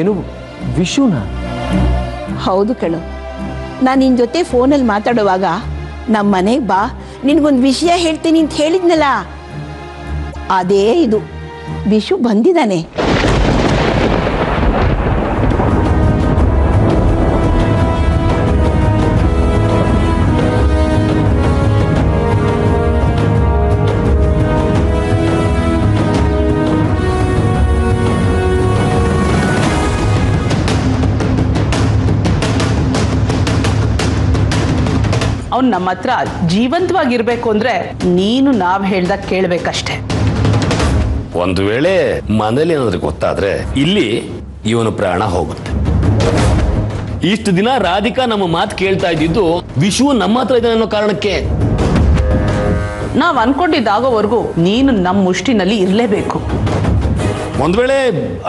ಏನು ವಿಷುನ? ಹೌದು ಕಣು. ನಾನು ನಿನ್ನ ಜೊತೆ ಫೋನಲ್ಲಿ ಮಾತಾಡುವಾಗ ನಮ್ಮ ಮನೆಗೆ ಬಾ, ನಿನಗೊಂದು ವಿಷಯ ಹೇಳ್ತೀನಿ ಅಂತ ಹೇಳಿದ್ನಲ್ಲ, ಅದೇ ಇದು. ವಿಷು ಬಂದಿದ್ದಾನೆ. ಅವ್ನು ನಮ್ಮ ಹತ್ರ ಜೀವಂತವಾಗಿರ್ಬೇಕು ಅಂದ್ರೆ ನೀನು ನಾವ್ ಹೇಳ್ದಾಗ ಕೇಳ್ಬೇಕಷ್ಟೆ. ಒಂದು ವೇಳೆ ಮನೇಲಿ ಏನಾದ್ರೂ ಗೊತ್ತಾದ್ರೆ ಇಲ್ಲಿ ಇವನು ಪ್ರಾಣ ಹೋಗುತ್ತೆ. ಇಷ್ಟು ದಿನ ರಾಧಿಕಾ ನಮ್ಮ ಮಾತು ಕೇಳ್ತಾ ಇದ್ದಿದ್ದು ವಿಷು ನಮ್ಮ ಹತ್ರ ಇದ್ದಾನೆ ಅನ್ನೋ ಕಾರಣಕ್ಕೆ. ನಾವ್ ಅನ್ಕೊಂಡಿದ್ದಾಗೋವರೆಗೂ ನೀನು ನಮ್ಮ ಮುಷ್ಟಿನಲ್ಲಿ ಇರ್ಲೇಬೇಕು. ಒಂದ್ ವೇಳೆ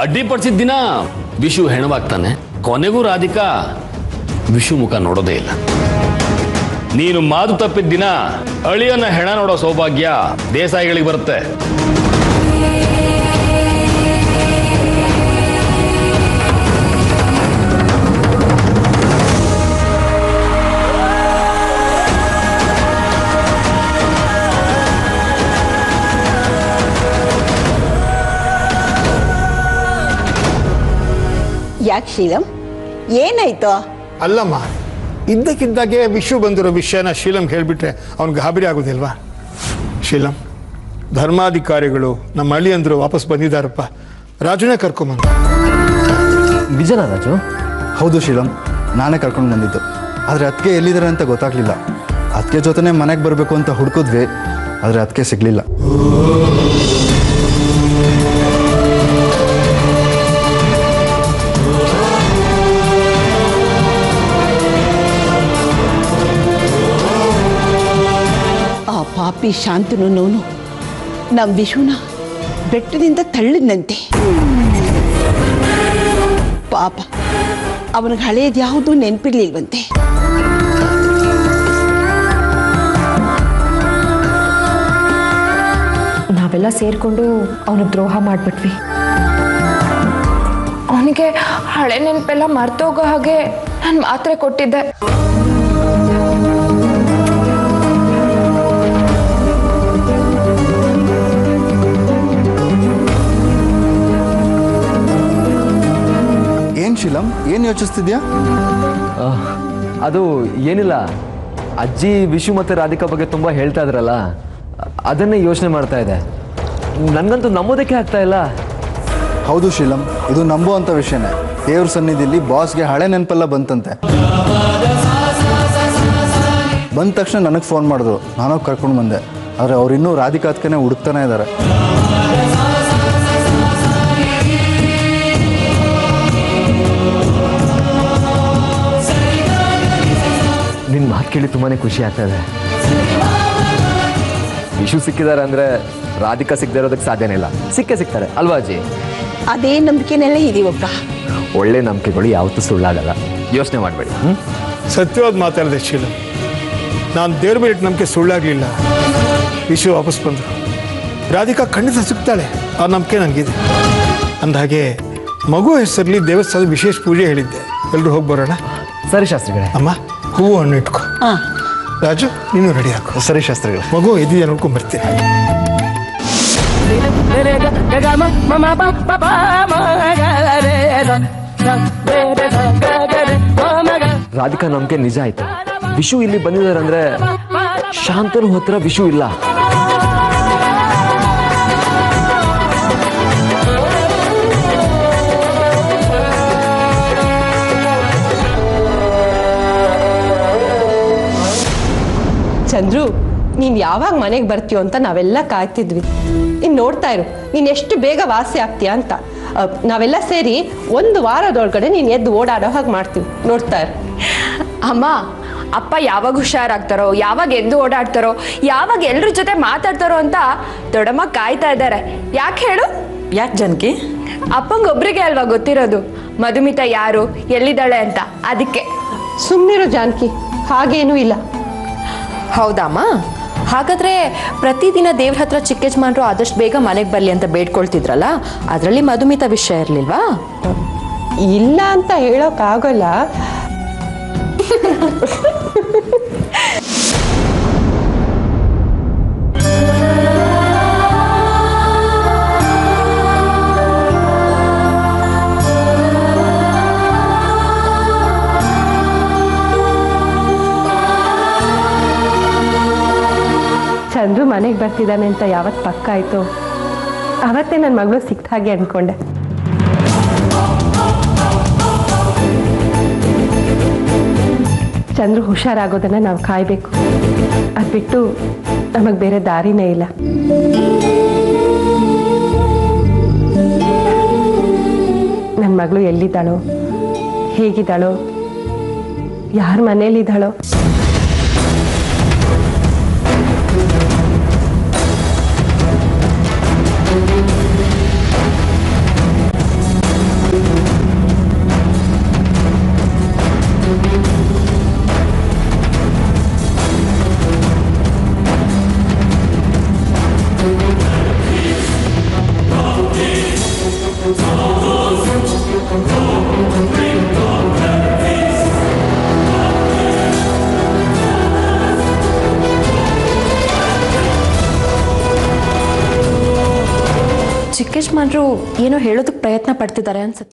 ಅಡ್ಡಿಪಡಿಸಿದ ದಿನ ವಿಷು ಹೆಣವಾಗ್ತಾನೆ. ಕೊನೆಗೂ ರಾಧಿಕಾ ವಿಷು ಮುಖ ನೋಡೋದೇ ಇಲ್ಲ. ನೀನು ಮಾತು ತಪ್ಪಿದ ದಿನ ಅಳಿಯನ್ನ ಹೆಣ ನೋಡೋ ಸೌಭಾಗ್ಯ ದೇಸಾಯಿಗಳಿಗೆ ಬರುತ್ತೆ. ಯಾಕೆ ಶೀಲಂ, ಏನಾಯ್ತು? ಅಲ್ಲಮ್ಮ, ಇದ್ದಕ್ಕಿದ್ದಾಗೆ ವಿಷು ಬಂದಿರೋ ವಿಷಯನ ಶೀಲಂ ಹೇಳಿಬಿಟ್ರೆ ಅವ್ನು ಗಾಬರಿ ಆಗೋದಿಲ್ವಾ? ಶೀಲಂ, ಧರ್ಮಾಧಿಕಾರಿಗಳು ನಮ್ಮ ಅಳಿಯಂದ್ರು ವಾಪಸ್ ಬಂದಿದ್ದಾರಪ್ಪ. ರಾಜುನೇ ಕರ್ಕೊಂಬಂದ. ನಿಜನಾ ರಾಜು? ಹೌದು ಶೀಲಂ, ನಾನೇ ಕರ್ಕೊಂಡು ಬಂದಿದ್ದು. ಆದರೆ ಅದಕ್ಕೆ ಎಲ್ಲಿದ್ದಾರೆ ಅಂತ ಗೊತ್ತಾಗ್ಲಿಲ್ಲ. ಅದಕ್ಕೆ ಜೊತೆನೇ ಮನೆಗೆ ಬರಬೇಕು ಅಂತ ಹುಡುಕಿದ್ವಿ, ಆದರೆ ಅದಕ್ಕೆ ಸಿಗಲಿಲ್ಲ. ಪಾಪಿ ಶಾಂತನು ನೋನು ನಮ್ಮ ವಿಷುನ ಬೆಟ್ಟದಿಂದ ತಳ್ಳಿದ್ನಂತೆ. ಪಾಪ, ಅವನಿಗೆ ಹಳೆಯದು ಯಾವುದೂ ನೆನಪಿರ್ಲಿಲ್ವಂತೆ. ನಾವೆಲ್ಲ ಸೇರ್ಕೊಂಡು ಅವನಿಗೆ ದ್ರೋಹ ಮಾಡಿಬಿಟ್ವಿ. ಅವನಿಗೆ ಹಳೆ ನೆನಪೆಲ್ಲ ಮರ್ತೋಗೋ ಹಾಗೆ ನಾನು ಮಾತ್ರೆ ಕೊಟ್ಟಿದ್ದೆ. ಏನು ಶೀಲಂ, ಏನು ಯೋಚಿಸ್ತಿದ್ಯಾ? ಅದು ಏನಿಲ್ಲ, ಅಜ್ಜಿ ವಿಷು ಮತ್ತು ರಾಧಿಕಾ ಬಗ್ಗೆ ತುಂಬ ಹೇಳ್ತಾ ಇದ್ರಲ್ಲ, ಅದನ್ನೇ ಯೋಚನೆ ಮಾಡ್ತಾ ಇದೆ. ನನಗಂತೂ ನಂಬೋದಕ್ಕೆ ಆಗ್ತಾ ಇಲ್ಲ. ಹೌದು ಶೀಲಂ, ಇದು ನಂಬುವಂಥ ವಿಷಯನೇ. ದೇವ್ರ ಸನ್ನಿಧಿಯಲ್ಲಿ ಬಾಸ್ಗೆ ಹಳೆ ನೆನಪೆಲ್ಲ ಬಂತಂತೆ. ಬಂದ ತಕ್ಷಣ ನನಗೆ ಫೋನ್ ಮಾಡಿದ್ರು, ನಾನು ಕರ್ಕೊಂಡು ಬಂದೆ. ಆದರೆ ಅವ್ರು ಇನ್ನೂ ರಾಧಿಕಾ ಅದಕ್ಕೇ ಹುಡುಕ್ತಾನೆ ಇದ್ದಾರೆ. ನಿನ್ನ ಮಾತು ಕೇಳಿ ತುಂಬಾ ಖುಷಿ ಆಗ್ತಾ ಇದೆ. ವಿಷು ಸಿಕ್ಕಿದ್ದಾರೆ ಅಂದರೆ ರಾಧಿಕಾ ಸಿಗದೇ ಇರೋದಕ್ಕೆ ಸಾಧ್ಯನೇ ಇಲ್ಲ. ಸಿಕ್ಕೇ ಸಿಗ್ತಾರೆ ಅಲ್ವಾ ಅಜ್ಜಿ? ಅದೇ ನಂಬಿಕೆನೆಲ್ಲ ಇದೀವಪ್ಪ. ಒಳ್ಳೆ ನಂಬಿಕೆಗಳು ಯಾವತ್ತೂ ಸುಳ್ಳಾಗಲ್ಲ, ಯೋಚನೆ ಮಾಡಬೇಡಿ. ಸತ್ಯವಾದ ಮಾತಾಡಿದೆ ಶೀಲಂ. ನಾನು ದೇವ್ರ ಮೇಲೆ ನಂಬಿಕೆ ಸುಳ್ಳಾಗಲಿಲ್ಲ. ವಿಷು ವಾಪಸ್ ಬಂದರು. ರಾಧಿಕಾ ಖಂಡಿತ ಸಿಗ್ತಾಳೆ, ಆ ನಂಬಿಕೆ ನನಗಿದೆ. ಅಂದಹಾಗೆ ಮಗು ಹೆಸರಲ್ಲಿ ದೇವಸ್ಥಾನದ ವಿಶೇಷ ಪೂಜೆ ಹೇಳಿದ್ದೆ. ಎಲ್ಲರೂ ಹೋಗಿ ಬರೋಣ. ಸರಿ ಶಾಸ್ತ್ರಿಗಳೇ. ಅಮ್ಮ, ಹೂವು ಹಣ್ಣು ಇಟ್ಕೊ. ರಾಜು, ನೀನು ರೆಡಿ ಹಾಕು. ಸರಿ ಶಾಸ್ತ್ರಿಗಳೇ. ಮಗು ಇದೆಯಾ ನೋಡ್ಕೊಂಡ್ ಬರ್ತೀನಿ. ರಾಧಿಕಾ ನಂಬಿಕೆ ನಿಜ ಆಯ್ತು. ವಿಷು ಇಲ್ಲಿ ಬಂದಿದ್ದಾರೆ ಅಂದ್ರೆ ಶಾಂತನು ಹತ್ರ ವಿಷು ಇಲ್ಲ. ಚಂದ್ರು, ನೀನು ಯಾವಾಗ ಮನೆಗೆ ಬರ್ತೀಯೋ ಅಂತ ನಾವೆಲ್ಲ ಕಾಯ್ತಿದ್ವಿ. ನೀನು ನೋಡ್ತಾ ಇರು, ನೀನು ಎಷ್ಟು ಬೇಗ ವಾಸಿ ಆಗ್ತೀಯ ಅಂತ. ನಾವೆಲ್ಲ ಸೇರಿ ಒಂದು ವಾರದೊಳಗಡೆ ನೀನು ಎದ್ದು ಓಡಾಡೋ ಹಾಗೆ ಮಾಡ್ತೀವಿ. ನೋಡ್ತಾ ಇರು. ಅಮ್ಮ, ಅಪ್ಪ ಯಾವಾಗ ಹುಷಾರಾಗ್ತಾರೋ, ಯಾವಾಗ ಎದ್ದು ಓಡಾಡ್ತಾರೋ, ಯಾವಾಗ ಎಲ್ರ ಜೊತೆ ಮಾತಾಡ್ತಾರೋ ಅಂತ ದೊಡ್ಡಮ್ಮ ಕಾಯ್ತಾ ಇದ್ದಾರೆ. ಯಾಕೆ ಹೇಳು? ಯಾಕೆ ಜನಕಿ? ಅಪ್ಪಂಗೊಬ್ರಿಗೆ ಅಲ್ವಾ ಗೊತ್ತಿರೋದು ಮಧುಮಿತಾ ಯಾರು, ಎಲ್ಲಿದ್ದಾಳೆ ಅಂತ. ಅದಕ್ಕೆ ಸುಮ್ಮನಿರೋ ಜಾನಕಿ, ಹಾಗೇನೂ ಇಲ್ಲ. ಹೌದಮ್ಮ? ಹಾಗಾದ್ರೆ ಪ್ರತಿದಿನ ದೇವ್ರ ಹತ್ರ ಚಿಕ್ಕ ಯಜಮಾನ್ರು ಆದಷ್ಟು ಬೇಗ ಮನೆಗೆ ಬರಲಿ ಅಂತ ಬೇಡ್ಕೊಳ್ತಿದ್ರಲ್ಲ, ಅದರಲ್ಲಿ ಮಧುಮಿತಾ ವಿಷಯ ಇರಲಿಲ್ವಾ? ಇಲ್ಲ ಅಂತ ಹೇಳೋಕ್ಕಾಗಲ್ಲ. ಚಂದ್ರು ಮನೆಗೆ ಬರ್ತಿದ್ದಾನೆ ಅಂತ ಯಾವತ್ತು ಪಕ್ಕ ಆಯಿತು ಅವತ್ತೇ ನನ್ನ ಮಗಳು ಸಿಕ್ತ ಹಾಗೆ ಅಂದ್ಕೊಂಡೆ. ಚಂದ್ರು ಹುಷಾರಾಗೋದನ್ನು ನಾವು ಕಾಯಬೇಕು. ಅದು ಬಿಟ್ಟು ನಮಗೆ ಬೇರೆ ದಾರಿನೇ ಇಲ್ಲ. ನನ್ನ ಮಗಳು ಎಲ್ಲಿದ್ದಾಳೋ, ಹೇಗಿದ್ದಾಳೋ, ಯಾರ ಮನೇಲಿದ್ದಾಳೋ. ಚಿಕ್ಕ ಯಜಮಾನ್ರು ಏನೋ ಹೇಳೋದಕ್ಕೆ ಪ್ರಯತ್ನ ಪಡ್ತಿದ್ದಾರೆ ಅನ್ಸುತ್ತೆ.